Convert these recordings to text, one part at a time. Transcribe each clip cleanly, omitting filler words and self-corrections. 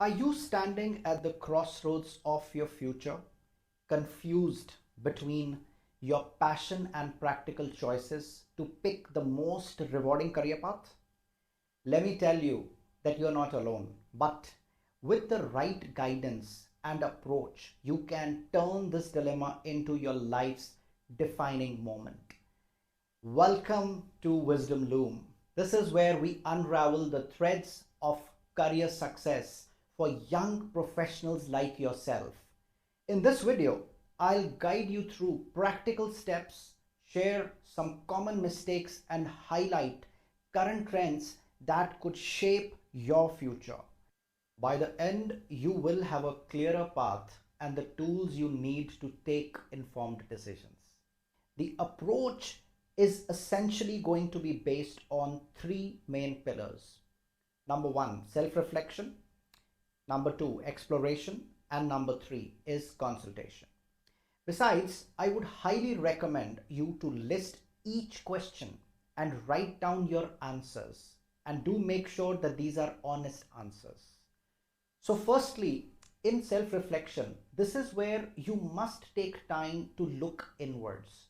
Are you standing at the crossroads of your future, confused between your passion and practical choices to pick the most rewarding career path? Let me tell you that you're not alone, but with the right guidance and approach, you can turn this dilemma into your life's defining moment. Welcome to Wisdom Loom. This is where we unravel the threads of career success for young professionals like yourself. In this video, I'll guide you through practical steps, share some common mistakes, and highlight current trends that could shape your future. By the end, you will have a clearer path and the tools you need to take informed decisions. The approach is essentially going to be based on three main pillars. Number one, self reflection. Number two, exploration. And number three is consultation. Besides, I would highly recommend you to list each question and write down your answers, and do make sure that these are honest answers. So, firstly, in self reflection, this is where you must take time to look inwards.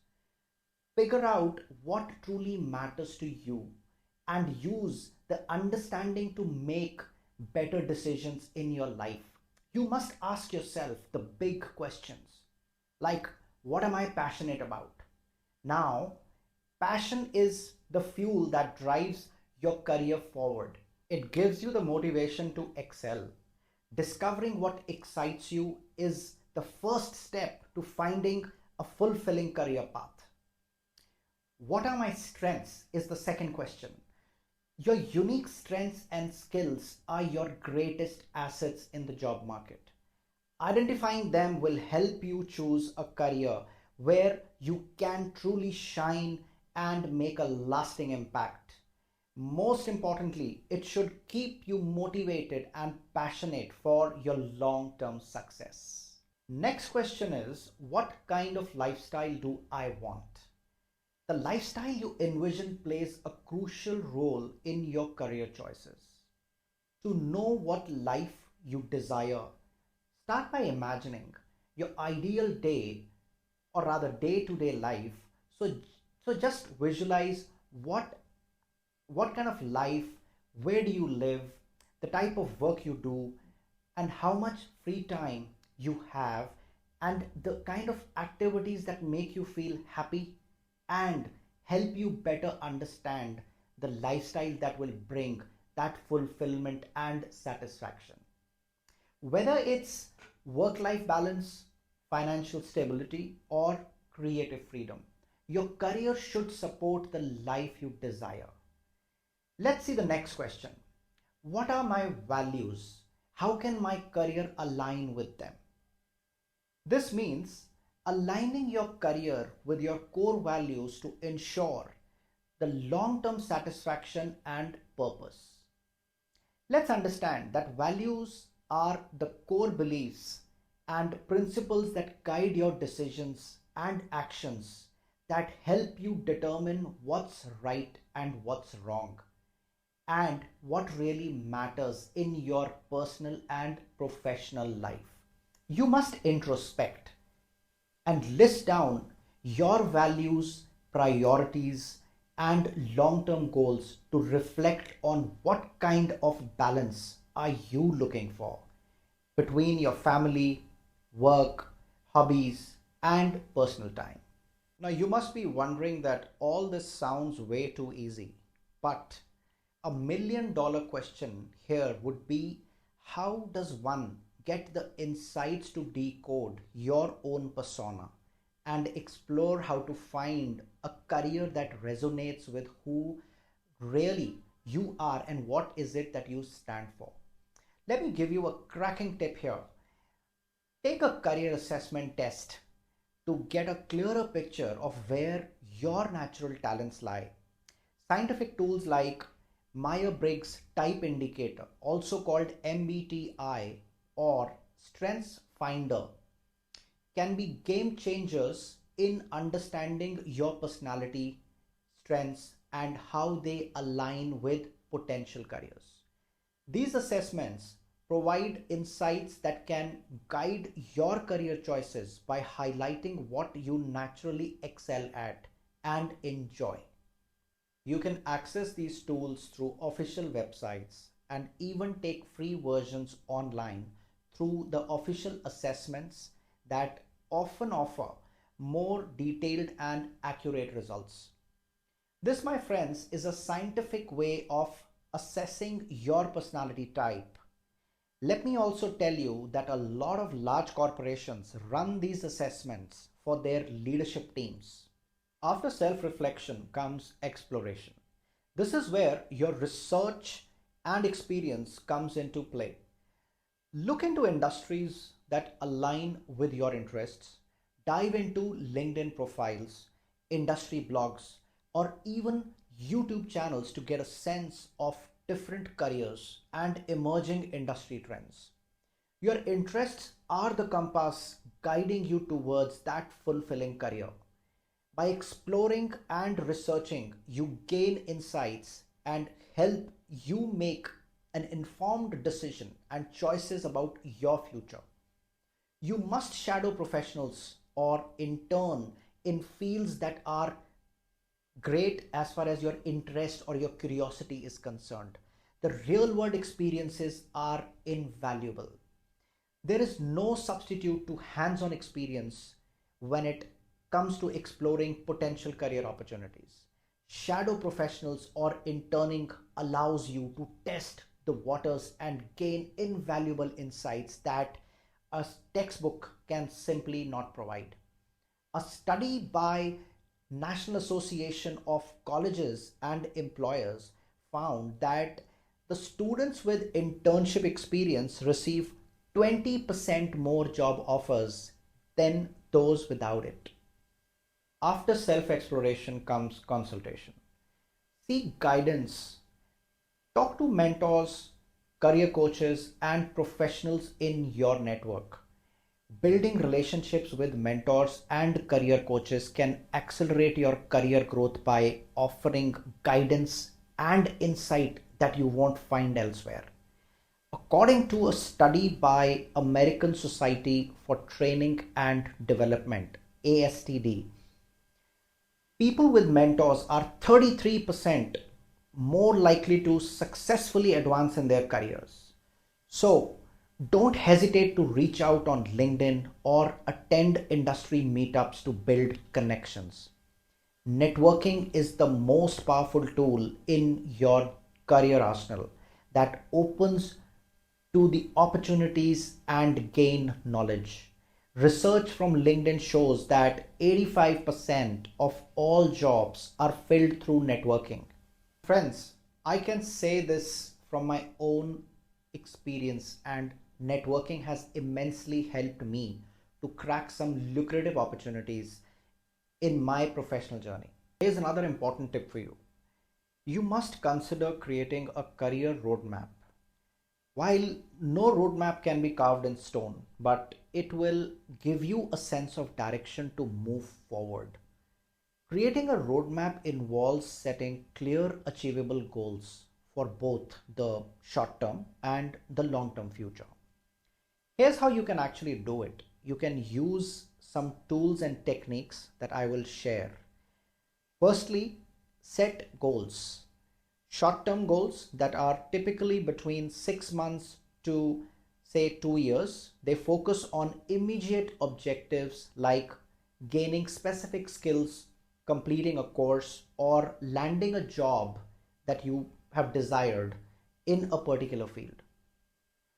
Figure out what truly matters to you and use the understanding to make better decisions in your life. You must ask yourself the big questions like, what am I passionate about? Now, passion is the fuel that drives your career forward. It gives you the motivation to excel. Discovering what excites you is the first step to finding a fulfilling career path. What are my strengths is the second question. Your unique strengths and skills are your greatest assets in the job market. Identifying them will help you choose a career where you can truly shine and make a lasting impact. Most importantly, it should keep you motivated and passionate for your long-term success. Next question is, what kind of lifestyle do I want? The lifestyle you envision plays a crucial role in your career choices. To know what life you desire, start by imagining your ideal day, or rather day-to-day life. So just visualize what kind of life, where do you live, the type of work you do, and how much free time you have, and the kind of activities that make you feel happy and help you better understand the lifestyle that will bring that fulfillment and satisfaction. Whether it's work-life balance, financial stability, or creative freedom, your career should support the life you desire. Let's see the next question. What are my values? How can my career align with them? This means aligning your career with your core values to ensure the long-term satisfaction and purpose. Let's understand that values are the core beliefs and principles that guide your decisions and actions, that help you determine what's right and what's wrong, and what really matters in your personal and professional life. You must introspect and list down your values, priorities, and long-term goals to reflect on what kind of balance are you looking for between your family, work, hobbies, and personal time. Now you must be wondering that all this sounds way too easy, but $1 million question here would be, how does one get the insights to decode your own persona and explore how to find a career that resonates with who really you are and what is it that you stand for? Let me give you a cracking tip here. Take a career assessment test to get a clearer picture of where your natural talents lie. Scientific tools like Myers-Briggs Type Indicator, also called MBTI, or Strengths Finder, can be game changers in understanding your personality, strengths, and how they align with potential careers. These assessments provide insights that can guide your career choices by highlighting what you naturally excel at and enjoy. You can access these tools through official websites and even take free versions online through the official assessments that often offer more detailed and accurate results. This, my friends, is a scientific way of assessing your personality type. Let me also tell you that a lot of large corporations run these assessments for their leadership teams. After self-reflection comes exploration. This is where your research and experience comes into play. Look into industries that align with your interests. Dive into LinkedIn profiles, industry blogs, or even YouTube channels to get a sense of different careers and emerging industry trends. Your interests are the compass guiding you towards that fulfilling career. By exploring and researching, you gain insights and help you make an informed decision and choices about your future. You must shadow professionals or intern in fields that are great as far as your interest or your curiosity is concerned. The real world experiences are invaluable. There is no substitute to hands on experience when it comes to exploring potential career opportunities. Shadow professionals or interning allows you to test the waters and gain invaluable insights that a textbook can simply not provide. A study by National Association of Colleges and Employers found that the students with internship experience receive 20% more job offers than those without it. After self-exploration comes consultation. Seek guidance. Talk to mentors, career coaches, and professionals in your network. Building relationships with mentors and career coaches can accelerate your career growth by offering guidance and insight that you won't find elsewhere. According to a study by American Society for Training and Development, ASTD, people with mentors are 33% more likely to successfully advance in their careers. So, don't hesitate to reach out on LinkedIn or attend industry meetups to build connections. Networking is the most powerful tool in your career arsenal that opens to the opportunities and gain knowledge. Research from LinkedIn shows that 85% of all jobs are filled through networking. Friends, I can say this from my own experience, and networking has immensely helped me to crack some lucrative opportunities in my professional journey. Here's another important tip for you. You must consider creating a career roadmap. While no roadmap can be carved in stone, but it will give you a sense of direction to move forward. Creating a roadmap involves setting clear, achievable goals for both the short term and the long term future. Here's how you can actually do it. You can use some tools and techniques that I will share. Firstly, set goals. Short-term goals that are typically between 6 months to say 2 years. They focus on immediate objectives like gaining specific skills, completing a course, or landing a job that you have desired in a particular field.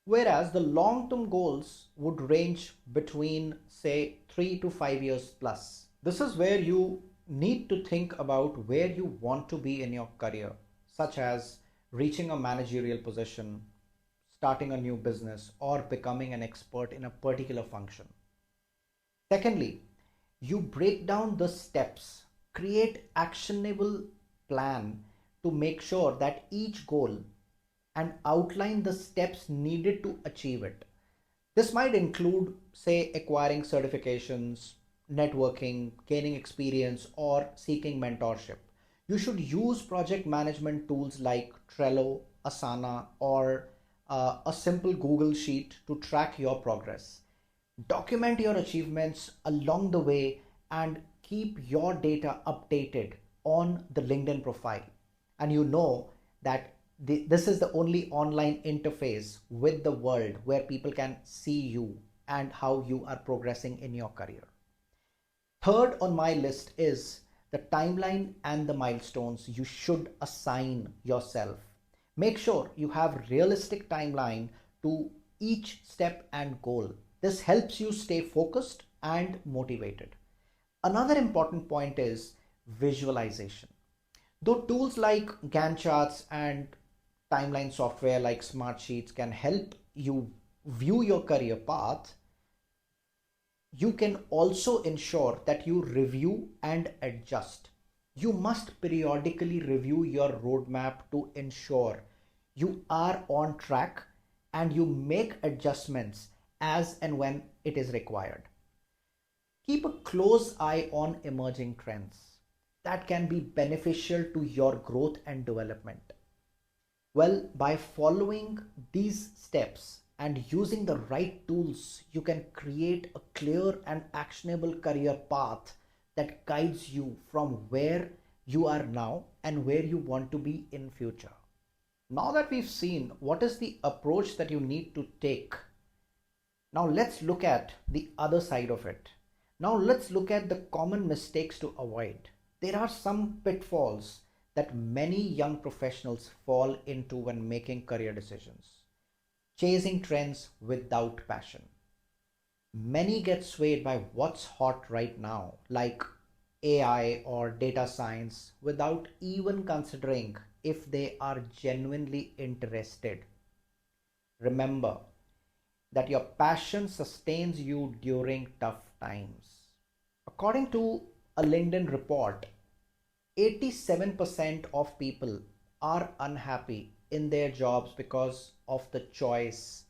Whereas the long-term goals would range between say 3 to 5 years plus. This is where you need to think about where you want to be in your career, such as reaching a managerial position, starting a new business, or becoming an expert in a particular function. Secondly, you break down the steps, create actionable plan to make sure that each goal and outline the steps needed to achieve it. This might include, say, acquiring certifications, networking, gaining experience, or seeking mentorship. You should use project management tools like Trello, Asana, or a simple Google Sheet to track your progress. Document your achievements along the way and keep your data updated on the LinkedIn profile. And you know that this is the only online interface with the world where people can see you and how you are progressing in your career. Third on my list is the timeline and the milestones you should assign yourself. Make sure you have realistic timeline to each step and goal. This helps you stay focused and motivated. Another important point is visualization. Though tools like Gantt charts and timeline software like Smartsheets can help you view your career path, you can also ensure that you review and adjust. You must periodically review your roadmap to ensure you are on track and you make adjustments as and when it is required. Keep a close eye on emerging trends that can be beneficial to your growth and development. Well, by following these steps and using the right tools, you can create a clear and actionable career path that guides you from where you are now and where you want to be in future. Now that we've seen what is the approach that you need to take, now let's look at the other side of it. Now let's look at the common mistakes to avoid. There are some pitfalls that many young professionals fall into when making career decisions. Chasing trends without passion. Many get swayed by what's hot right now, like AI or data science, without even considering if they are genuinely interested. Remember that your passion sustains you during tough times. According to a LinkedIn report, 87% of people are unhappy in their jobs because of the choice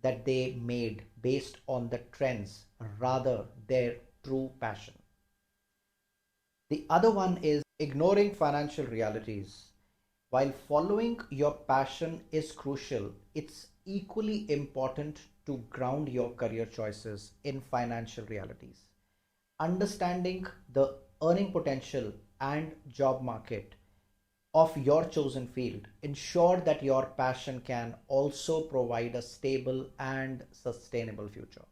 that they made based on the trends rather their true passion. The other one is ignoring financial realities. While following your passion is crucial, it's equally important to ground your career choices in financial realities. Understanding the earning potential and job market of your chosen field ensure that your passion can also provide a stable and sustainable future.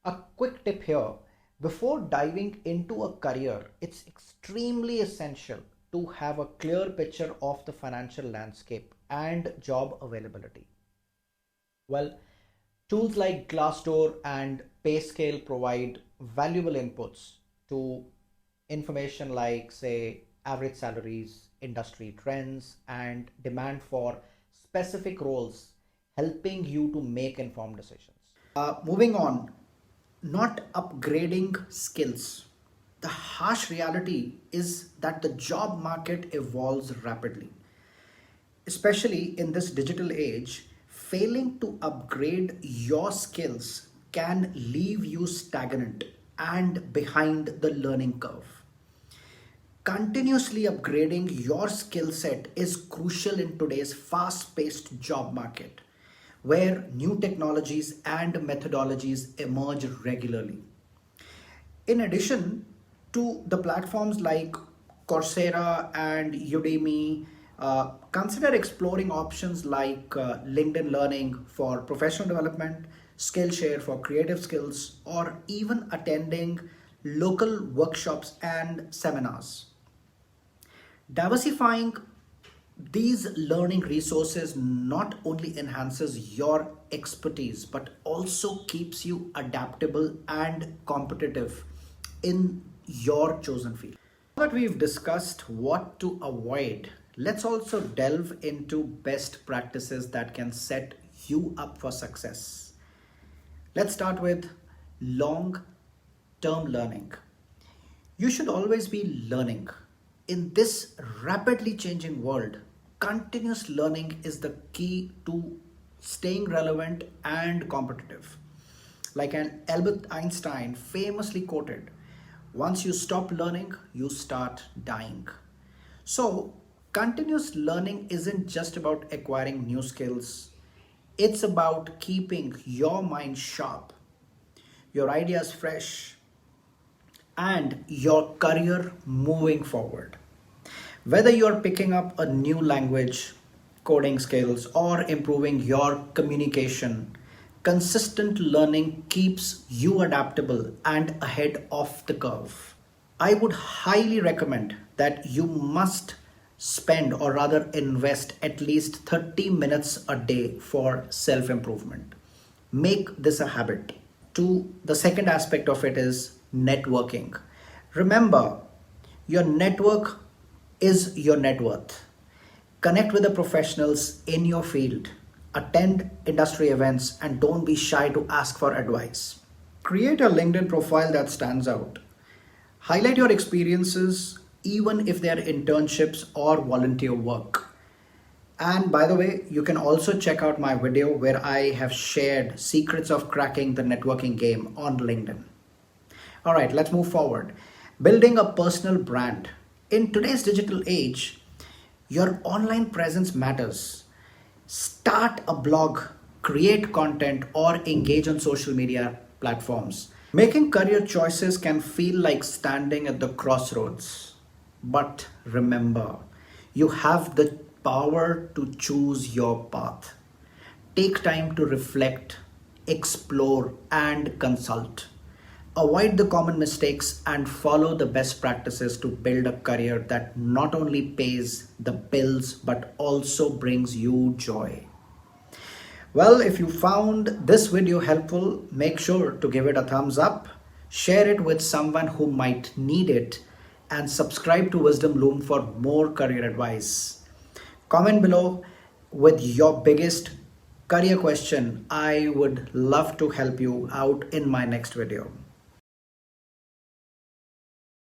A quick tip here: before diving into a career, it's extremely essential to have a clear picture of the financial landscape and job availability. Well, tools like Glassdoor and PayScale provide valuable inputs to information like, say, average salaries, industry trends, and demand for specific roles, helping you to make informed decisions. Moving on, not upgrading skills. The harsh reality is that the job market evolves rapidly. Especially in this digital age, failing to upgrade your skills can leave you stagnant and behind the learning curve. Continuously upgrading your skill set is crucial in today's fast paced job market, where new technologies and methodologies emerge regularly. In addition to the platforms like Coursera and Udemy, consider exploring options like LinkedIn Learning for professional development, Skillshare for creative skills, or even attending local workshops and seminars. Diversifying these learning resources not only enhances your expertise but also keeps you adaptable and competitive in your chosen field. Now that we've discussed what to avoid, let's also delve into best practices that can set you up for success. Let's start with long term learning. You should always be learning. In this rapidly changing world, continuous learning is the key to staying relevant and competitive. Like an Albert Einstein famously quoted, once you stop learning, you start dying. So, continuous learning isn't just about acquiring new skills, It's about keeping your mind sharp, your ideas fresh, and your career moving forward. Whether you're picking up a new language, coding skills, or improving your communication, consistent learning keeps you adaptable and ahead of the curve. I would highly recommend that you must spend or rather invest at least 30 minutes a day for self improvement. Make this a habit. The second aspect of it is networking. Remember, your network is your net worth. Connect with the professionals in your field, attend industry events, and don't be shy to ask for advice. Create a LinkedIn profile that stands out. Highlight your experiences, even if they are internships or volunteer work. And by the way, you can also check out my video where I have shared secrets of cracking the networking game on LinkedIn. All right, let's move forward. Building a personal brand. In today's digital age, your online presence matters. Start a blog, create content, or engage on social media platforms. Making career choices can feel like standing at the crossroads. But remember, you have the power to choose your path. Take time to reflect, explore, and consult. Avoid the common mistakes and follow the best practices to build a career that not only pays the bills but also brings you joy. Well, if you found this video helpful, make sure to give it a thumbs up, share it with someone who might need it, and subscribe to Wisdom Loom for more career advice. Comment below with your biggest career question. I would love to help you out in my next video.